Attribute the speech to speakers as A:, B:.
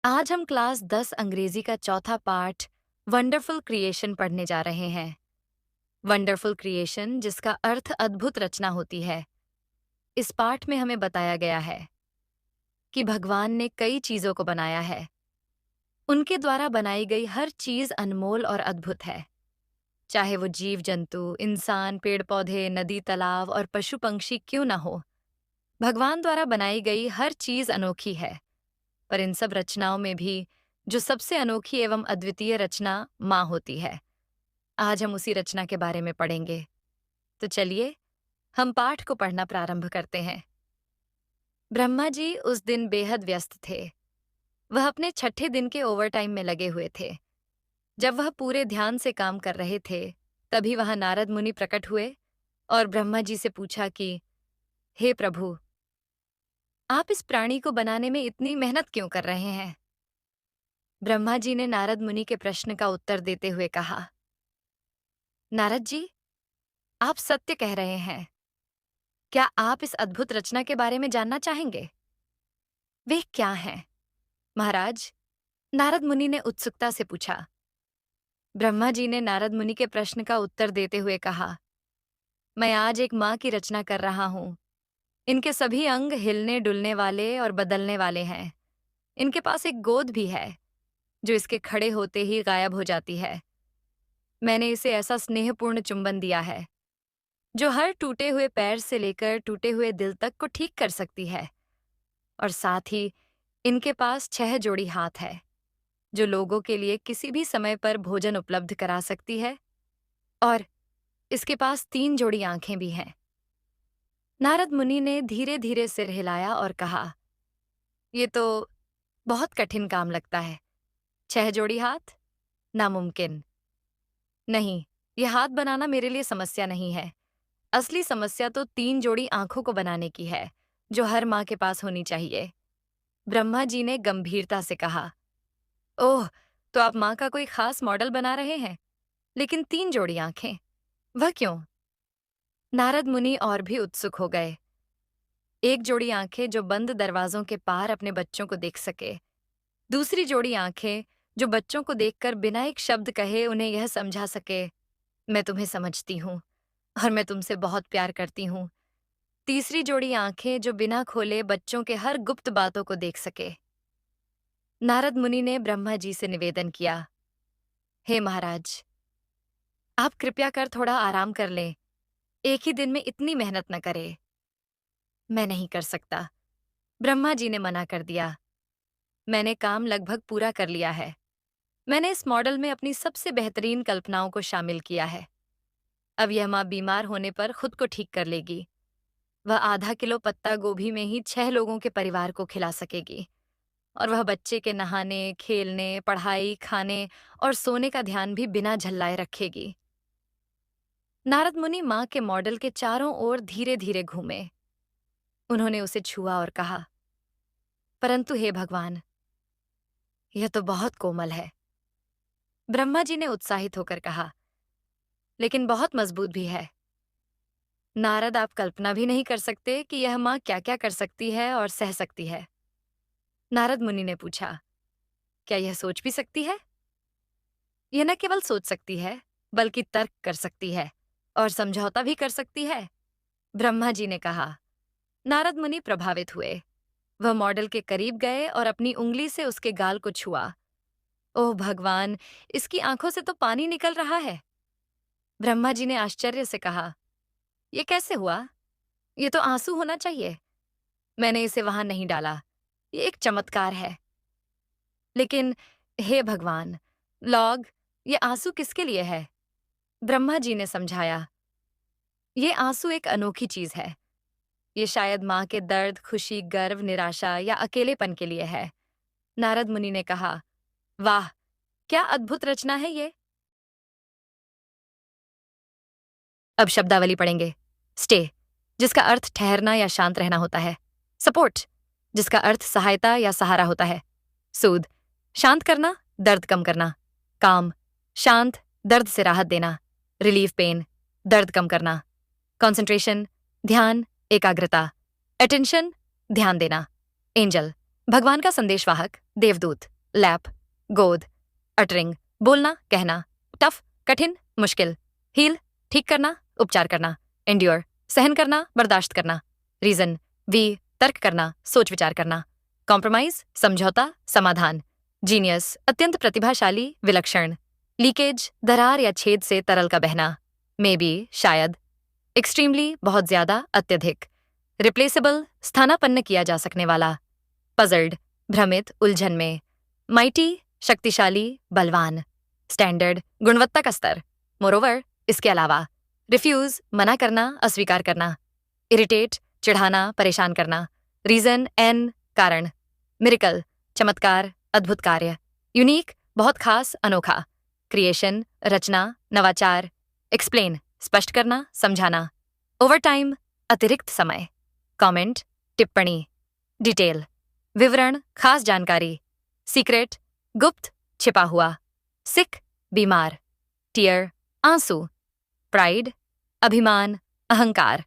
A: आज हम क्लास 10 अंग्रेजी का चौथा पाठ वंडरफुल क्रिएशन पढ़ने जा रहे हैं। वंडरफुल क्रिएशन जिसका अर्थ अद्भुत रचना होती है। इस पाठ में हमें बताया गया है कि भगवान ने कई चीजों को बनाया है। उनके द्वारा बनाई गई हर चीज अनमोल और अद्भुत है। चाहे वो जीव जंतु, इंसान, पेड़ पौधे, नदी, तालाब और पशु पंक्षी क्यों ना हो, भगवान द्वारा बनाई गई हर चीज अनोखी है। पर इन सब रचनाओं में भी जो सबसे अनोखी एवं अद्वितीय रचना माँ होती है। आज हम उसी रचना के बारे में पढ़ेंगे। तो चलिए हम पाठ को पढ़ना प्रारंभ करते हैं। ब्रह्मा जी उस दिन बेहद व्यस्त थे। वह अपने छठे दिन के ओवरटाइम में लगे हुए थे। जब वह पूरे ध्यान से काम कर रहे थे, तभी वहां नारद मुनि प्रकट हुए और ब्रह्मा जी से पूछा कि हे प्रभु, आप इस प्राणी को बनाने में इतनी मेहनत क्यों कर रहे हैं? ब्रह्मा जी ने नारद मुनि के प्रश्न का उत्तर देते हुए कहा, नारद जी, आप सत्य कह रहे हैं। क्या आप इस अद्भुत रचना के बारे में जानना चाहेंगे? वे क्या हैं? महाराज, नारद मुनि ने उत्सुकता से पूछा। ब्रह्मा जी ने नारद मुनि के प्रश्न का उत्तर देते हुए कहा, मैं आज एक माँ की रचना कर रहा हूँ। इनके सभी अंग हिलने डुलने वाले और बदलने वाले हैं। इनके पास एक गोद भी है, जो इसके खड़े होते ही गायब हो जाती है। मैंने इसे ऐसा स्नेहपूर्ण चुंबन दिया है, जो हर टूटे हुए पैर से लेकर टूटे हुए दिल तक को ठीक कर सकती है। और साथ ही इनके पास 6 जोड़ी हाथ है, जो लोगों के लिए किसी भी समय पर भोजन उपलब्ध करा सकती है। और इसके पास 3 जोड़ी आंखें भी हैं। नारद मुनि ने धीरे धीरे सिर हिलाया और कहा, ये तो बहुत कठिन काम लगता है। 6 जोड़ी हाथ? नामुमकिन। नहीं, यह हाथ बनाना मेरे लिए समस्या नहीं है। असली समस्या तो 3 जोड़ी आंखों को बनाने की है, जो हर माँ के पास होनी चाहिए। ब्रह्मा जी ने गंभीरता से कहा, ओह, तो आप माँ का कोई खास मॉडल बना रहे हैं? लेकिन 3 जोड़ी आंखें, वह क्यों? नारद मुनि और भी उत्सुक हो गए। एक जोड़ी आंखें जो बंद दरवाजों के पार अपने बच्चों को देख सके। दूसरी जोड़ी आंखें जो बच्चों को देखकर बिना एक शब्द कहे उन्हें यह समझा सके, मैं तुम्हें समझती हूँ और मैं तुमसे बहुत प्यार करती हूँ। तीसरी जोड़ी आंखें जो बिना खोले बच्चों के हर गुप्त बातों को देख सके। नारद मुनि ने ब्रह्मा जी से निवेदन किया, हे महाराज, आप कृपया कर थोड़ा आराम कर लें। एक ही दिन में इतनी मेहनत न करें। मैं नहीं कर सकता, ब्रह्मा जी ने मना कर दिया। मैंने काम लगभग पूरा कर लिया है। मैंने इस मॉडल में अपनी सबसे बेहतरीन कल्पनाओं को शामिल किया है। अब यह माँ बीमार होने पर खुद को ठीक कर लेगी। वह आधा किलो पत्ता गोभी में ही 6 लोगों के परिवार को खिला सकेगी। और वह बच्चे के नहाने, खेलने, पढ़ाई, खाने और सोने का ध्यान भी बिना झल्लाए रखेगी। नारद मुनि माँ के मॉडल के चारों ओर धीरे धीरे घूमे। उन्होंने उसे छुआ और कहा, परंतु हे भगवान, यह तो बहुत कोमल है। ब्रह्मा जी ने उत्साहित होकर कहा, लेकिन बहुत मजबूत भी है। नारद, आप कल्पना भी नहीं कर सकते कि यह माँ क्या क्या कर सकती है और सह सकती है। नारद मुनि ने पूछा, क्या यह सोच भी सकती है? यह न केवल सोच सकती है, बल्कि तर्क कर सकती है और समझौता भी कर सकती है। ब्रह्मा जी ने कहा। नारद मुनि प्रभावित हुए। वह मॉडल के करीब गए और अपनी उंगली से उसके गाल को छुआ। ओह भगवान, इसकी आंखों से तो पानी निकल रहा है। ब्रह्मा जी ने आश्चर्य से कहा, यह कैसे हुआ? ये तो आंसू होना चाहिए। मैंने इसे वहां नहीं डाला। ये एक चमत्कार है। लेकिन हे भगवान, लॉग, ये आंसू किसके लिए है? ब्रह्मा जी ने समझाया, ये आंसू एक अनोखी चीज है। ये शायद माँ के दर्द, खुशी, गर्व, निराशा या अकेलेपन के लिए है। नारद मुनि ने कहा, वाह, क्या अद्भुत रचना है ये। अब शब्दावली पढ़ेंगे। स्टे, जिसका अर्थ ठहरना या शांत रहना होता है। सपोर्ट, जिसका अर्थ सहायता या सहारा होता है। सूद, शांत करना, दर्द कम करना। काम, शांत, दर्द से राहत देना। रिलीफ पेन, दर्द कम करना। कंसंट्रेशन, ध्यान, एकाग्रता। अटेंशन, ध्यान देना। एंजल, भगवान का संदेशवाहक, देवदूत। लैप, गोद, अटरिंग, बोलना, कहना, टफ, कठिन, मुश्किल, हील, ठीक करना, उपचार करना, एंड्योर, सहन करना, बर्दाश्त करना, रीजन, वी, तर्क करना, सोच विचार करना, कॉम्प्रोमाइज, समझौता, समाधान, जीनियस, अत्यंत प्रतिभाशाली, विलक्षण, लीकेज, दरार या छेद से तरल का बहना, मे बी, शायद, एक्सट्रीमली, बहुत ज्यादा, अत्यधिक, रिप्लेसेबल, स्थानापन्न किया जा सकने वाला, पजल्ड, भ्रमित, उलझन में, माइटी, शक्तिशाली, बलवान, स्टैंडर्ड, गुणवत्ता का स्तर, मोरोवर, इसके अलावा, रिफ्यूज, मना करना, अस्वीकार करना, इरिटेट, चिढ़ाना, परेशान करना, रीजन, एन, कारण, मिरेकल, चमत्कार, अद्भुत कार्य, यूनिक, बहुत खास, अनोखा, क्रिएशन, रचना, नवाचार, एक्सप्लेन, स्पष्ट करना, समझाना, ओवरटाइम, अतिरिक्त समय, कमेंट, टिप्पणी, डिटेल, विवरण, खास जानकारी, सीक्रेट, गुप्त, छिपा हुआ, सिक, बीमार, टीयर, आंसू, प्राइड, अभिमान, अहंकार,